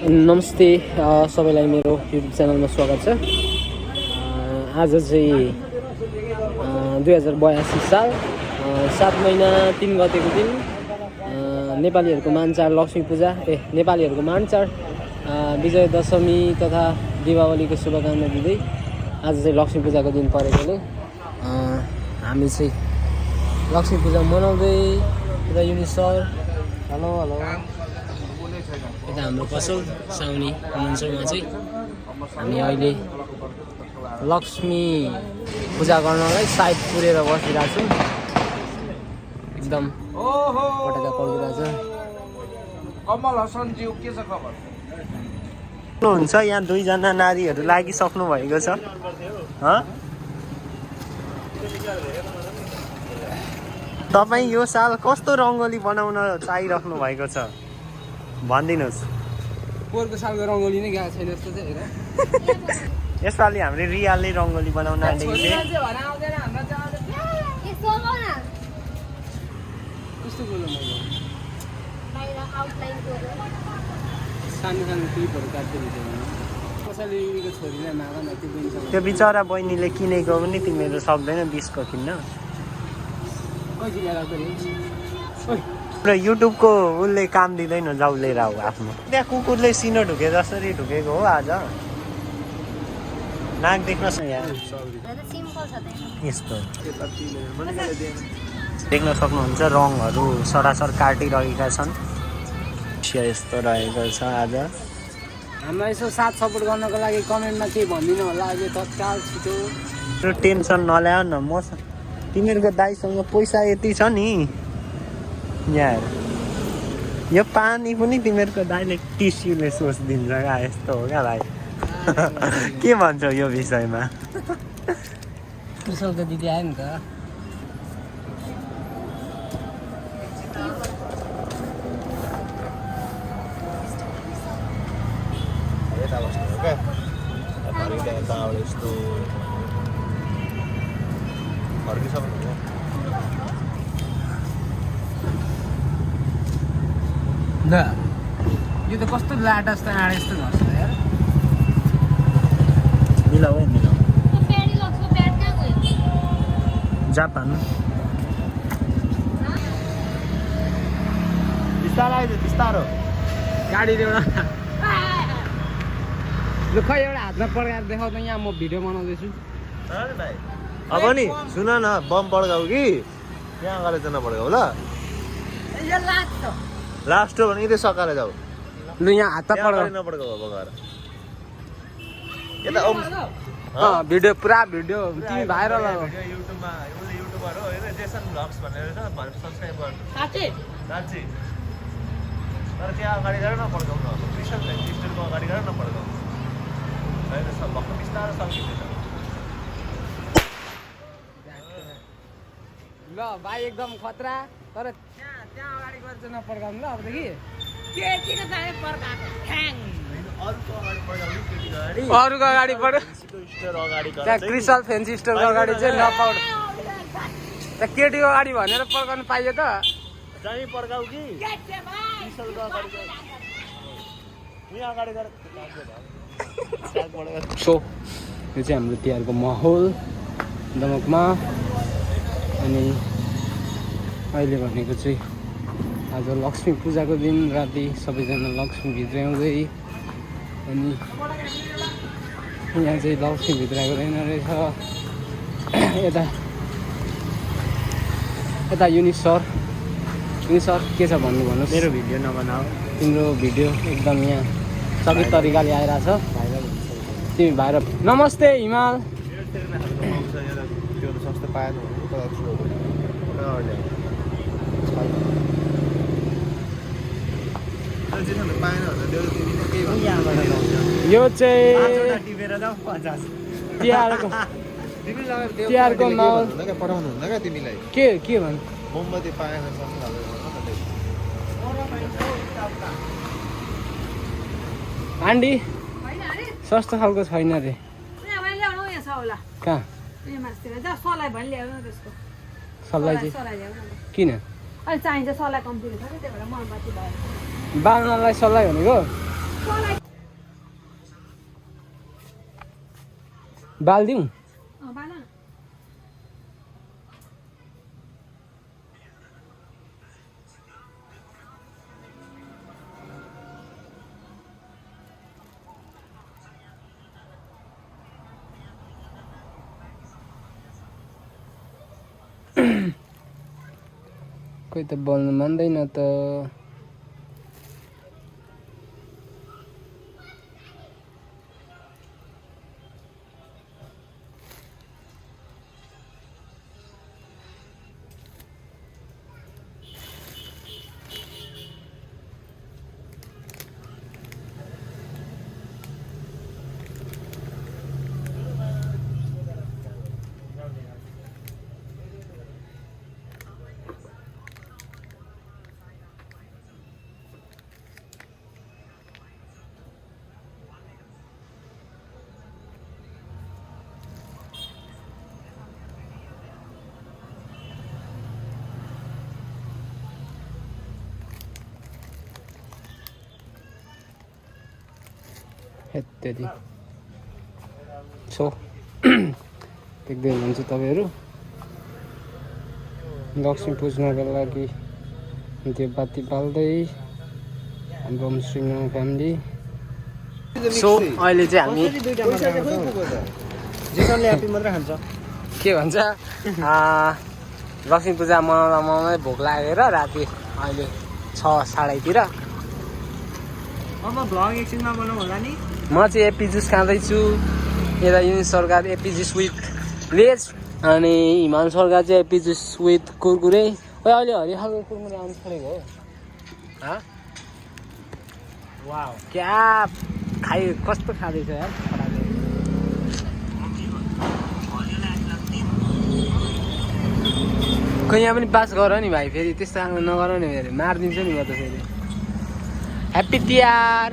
नमस्ते सबैलाई मेरो युट्युब च्यानलमा स्वागत छ। आज चाहिँ 2082 साल 7 महिना 3 गतेको दिन नेपालीहरूको मानचाड लक्ष्मी पूजा नेपालीहरूको मानचाड विजय दशमी तथा दीपावलीको शुभकामना दिँदै आज चाहिँ लक्ष्मी पूजाको दिन परेकोले हामी चाहिँ लक्ष्मी पूजा मनाउँदै र युनि सर हेलो यता हाम्रो पसल साउनी हुनुहुन्छ। उहाँ चाहिँ हामी अहिले लक्ष्मी पूजा गर्नलाई साइड पुरेर बसिरहेको छौँ। एकदम पटका पड्किरहेको छ। कमल हसनज्यू के छ खबर? हुन्छ यहाँ दुईजना नारीहरू लागिसक्नु भएको छ। तपाईँ यो साल कस्तो रङ्गोली बनाउन चाहिराख्नु भएको छ भनिदिनुहोस्। पोहोरको सालको रङ्गोली नै गएको छैन जस्तो चाहिँ हेर। यसपालि हामीले रियलले रङ्गोली बनाउन आँटेको थिएँ। त्यो बिचरा बहिनीले किनेको पनि तिमीहरू सक्दैन 20 को किन्न। र युट्युबको उसले काम दिँदैन जाउ लिएर आऊ आफ्नो। त्यहाँ कुकुरले सिनो ढुके जसरी ढुकेको हो आज। नाक देख्नुहोस् न यहाँ यस्तो देख्न सक्नुहुन्छ। रङहरू सरासर काटिरहेका छन्। यस्तो रहेको छ आज। हामीलाई यसो साथ सपोर्ट गर्नको लागि कमेन्टमा केही भनिदिनु होला। अहिले तत्काल छिटो टेन्सन नल्याउ न। म तिमीहरूको दाइसँग पैसा यति छ नि यार। यो पानी पनि तिमीहरूको दाइले टिस्युले सोचिदिन्छ क्या। यस्तो हो क्या भाइ। के भन्छौ यो विषयमा? कृषक त दिदी आयो नि त। ल यो त कस्तो लाटा जस्तो आँडे जस्तो घट्छ यार। मिलाऊ है मिलाऊ। जापान बिस्तारो गाडीले एउटा लु खै एउटा हातमा पड्काएर देखाउ त। यहाँ म भिडियो बनाउँदैछु। अब नि सुन न बम पड्काऊ कि त्यहाँ अगाडि चाहिँ नपड्काऊ ल। लास्ट हो भने यतै सकाएर जाऊ। लु यहाँ हातमा पड्काउ। नपड्काऊ अब गएर यता भिडियो पुरा भिडियो तिमी भाइरल हो। युट्युबमा उसले युट्युबर हो होइन जेसन भ्लग्स भनेर छ। सब्सक्राइब गर्नु साँच्चै। तर त्यहाँ अगाडि गएर नपड्काउ न। क्रिस्टल क्रिस्टलको अगाडि गएर नपड्काउ। होइन सब भक्कु बिस्तारो सकिँदैछ। ल भाइ एकदम खतरा। तर त्यहाँ अगाडि गएर चाहिँ नपड्काउनु ल अबदेखि। अरूको अगाडि पढ्यो। त्यहाँ क्रिस्टल फेन्सी स्टोरको अगाडि चाहिँ नपाउनु। त्यहाँ केटीको अगाडि भनेर पड्काउनु पाइयो त। चाहिँ पड्काऊ कि क्रिस्टलको अगाडि अगाडि गएर सो यो चाहिँ हाम्रो तिहारको माहौल दमकमा। अनि अहिले भनेको चाहिँ आज लक्ष्मी पूजाको दिन राति सबैजना लक्ष्मी भित्राउँदै। अनि यहाँ चाहिँ लक्ष्मी भित्राएको रहेन रहेछ। यता युनि सर के छ भन्नुहोस्। मेरो भिडियो नबनाऊ। तिम्रो भिडियो एकदम यहाँ सबै तरिकाले आइरहेछ। तिमी भाइरल। नमस्ते हिमाल। यो चाहिँ तिहारको माहौल पठाउनु हुन्न क्या तिमीलाई? के भन् मोमबत्ती पाएन आन्टी सस्तो खालको छैन रे। कहाँ सल्लाह चाहिँ किन? अहिले चाहिन्छ सल्लाह कम्ती छ त्यही भएर मोमबत्ती भयो। बाल्नलाई सल्लाह भनेको बालिदिउँ बाला कोही त बोल्नु मान्दैन त हेत्तेरी सो देख्दै हुनुहुन्छ तपाईँहरू लक्ष्मी पुज्नको लागि त्यो बाती बाल्दै हाम्रो होमस्टेमा फ्यामिली सो अहिले चाहिँ हामी जेसनले ह्याप्पी मात्रै खान्छ के भन्छ लक्ष्मी पूजा मनाउँदै भोक लागेर राति अहिले 6:30तिर अब भ्लग एकछिनमा बनाउँ होला नि म चाहिँ एप्पी जुस खाँदैछु यता युनिट सरकार एप्पी जुस विथ लेज अनि हिमाल सरकार चाहिँ एप्पी जुस विथ कुरकुरे अहिले हरियो खालको कुरकुरे आउनु छोडेको हो वाउ क्या खाइ कस्तो खाँदैछ यार खोइ यहाँ पनि पास गर नि भाइ फेरि त्यस्तो खालको नगर नि फेरि मारिदिन्छु नि म त फेरि ह्याप्पी तिहार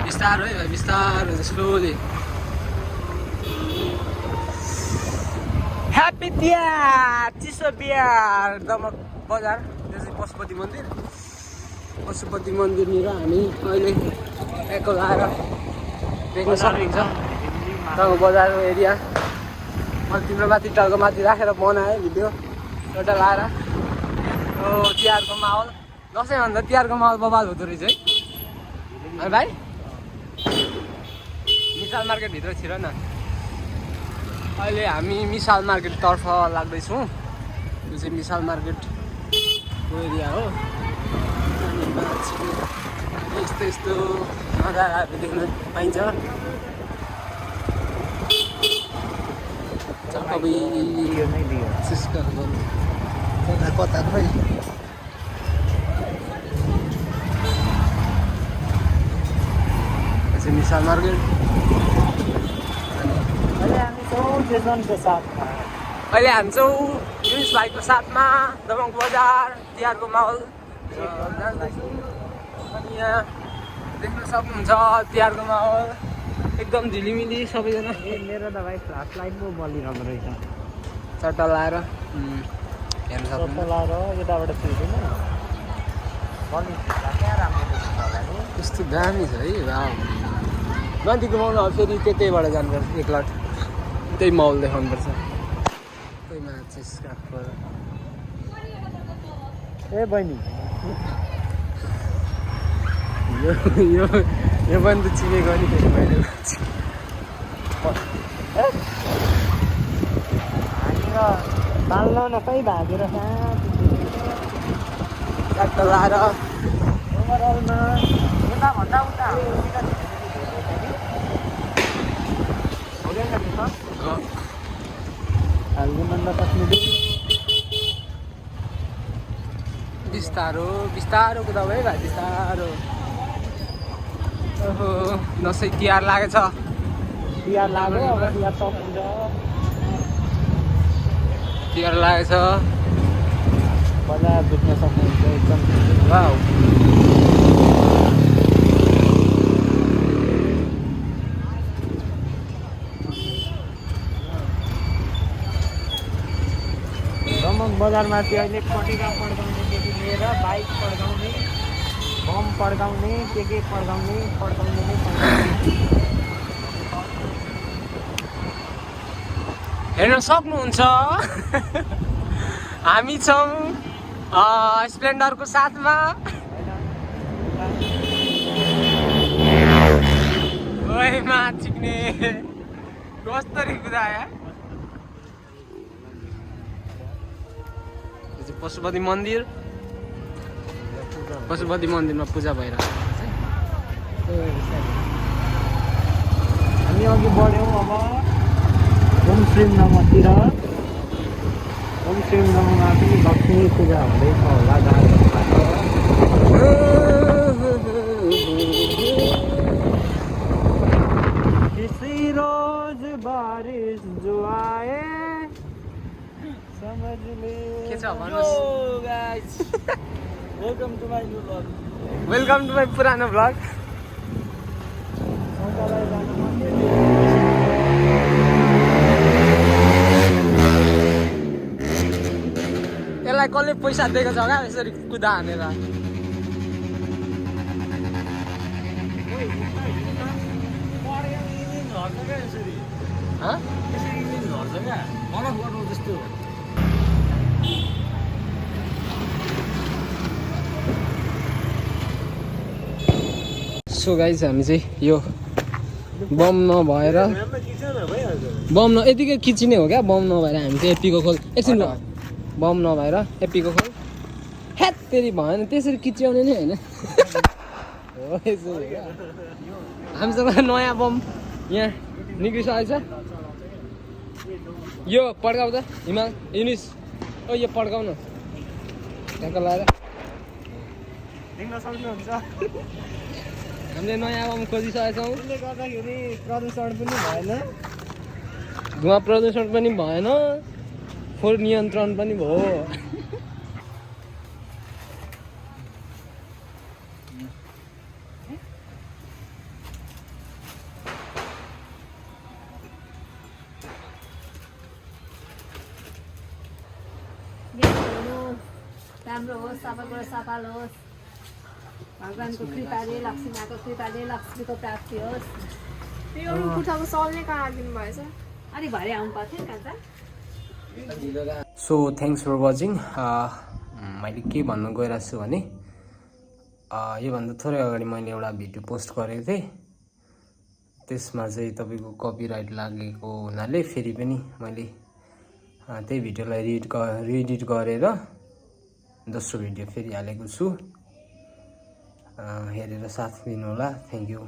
बिस्तारो है भाइ बिस्तारो स्लोली ह्याप्पी तिहार चिसो बिहार दमक बजार त्यो चाहिँ पशुपति मन्दिरनिर हामी अहिले एकल आएर देख्न सक्नुहुन्छ टाउको बजारको एरिया मैले तिम्रो माथि टाउको माथि राखेर बनाएँ भिडियो एउटा लाएर तिहारको माहौल दसैँभन्दा तिहारको माहौल बबाल हुँदो रहेछ है भाइ मिसाल मार्केटभित्र छिर न अहिले हामी मिसाल मार्केटतर्फ लाग्दैछौँ यो चाहिँ मिसाल मार्केटको एरिया हो यस्तो यस्तो नजाराहरू देख्न पाइन्छ कता खोइ मिसाल मार्केट अहिले हामी छौँ युनिस भाइको साथमा दमक बजार तिहारको माहौल अनि यहाँ देख्न सक्नुहुन्छ तिहारको माहौल एकदम झिलिमिली सबैजना मेरो त भाइ फ्ल्यास लाइट पो बलिरहेको रहेछ चट्टा लाएर हेर्न सक्नुहुन्छ लाएर यताबाट छिर्दैन कस्तो दामी छ है भाउ नदी घुमाउनु फेरि त्यतैबाट जानुपर्छ एकलट त्यही माहौल देखाउनुपर्छ कोही मान्छे ए बहिनी यो पनि त चिनेको नि फेरि मैले बाल्न न कहीँ भागेर ट्र्याक्टर लाएर ओभरअलमा यताभन्दा उता बिस्तारो बिस्तारो कुदा भयो भाइ बिस्तारो ओहो दसैँ तिहार लागेछ तिहार लाग्यो अब तिहार सकिन्छ तिहार लागेछ बजार बुझ्न सक्नुहुन्छ एकदम वाउ रमक बजारमा चाहिँ अहिले पटेका पड्काउनेदेखि लिएर बाइक पड्काउने बम पड्काउने के पड्काउने नै पड्काउने हेर्न सक्नुहुन्छ हामी छौँ स्प्लेन्डरको साथमा ओइमा चिक्ने कस्तरी कुदायो पशुपति मन्दिर पशुपति मन्दिरमा पूजा भइरहेको छ हामी अघि बढ्यौँ अब ओम श्रीनगरतिर ओम श्रीनगरमा पनि लक्ष्मी पूजा हुँदैछ होला किसी रोज बारिश जो आए समझ ले के छ भन्नुहोस् guys welcome to my new blog welcome to my पुरानो भ्लग यसलाई कसले पैसा दिएको छ क्या यसरी कुदा हानेर सो गाइज हामी चाहिँ यो बम नभएर यतिकै किचिने हो क्या बम नभएर हामी चाहिँ एप्पीको खोल एकछिन बम नभएर एप्पीको खोल ह्यात तेरि भएन त्यसरी किच्याउने नै होइन हामीसँग नयाँ बम यहाँ निक्लिसकेको छ यो पड्काउ त हिमाल युनिस ओ यो पड्काउ न त्यहाँको लगाएर देख्न सक्नुहुन्छ हामीले नयाँ बम खोजिसकेका छौँ यसले गर्दाखेरि प्रदूषण पनि भएन धुवा प्रदूषण पनि भएन फोहोर नियन्त्रण पनि भयो राम्रो होस् सबैबाट सफल होस् भगवानको कृपाले लक्ष्मीमाको कृपाले लक्ष्मीको प्राप्ति होस् यो पुठाको सल्ने कहाँ दिनु भएछ अलिक भरे आउनु पर्थ्यो नि त सो थ्याङ्क्स फर वाचिङ मैले के भन्न गइरहेको छु भने योभन्दा थोरै अगाडि मैले एउटा भिडियो पोस्ट गरेको थिएँ त्यसमा चाहिँ तपाईँको कपिराइट लागेको हुनाले फेरि पनि मैले त्यही भिडियोलाई रिएडिट गरेर दोस्रो भिडियो फेरि हालेको छु हेरेर साथ दिनु होला थ्याङ्क यू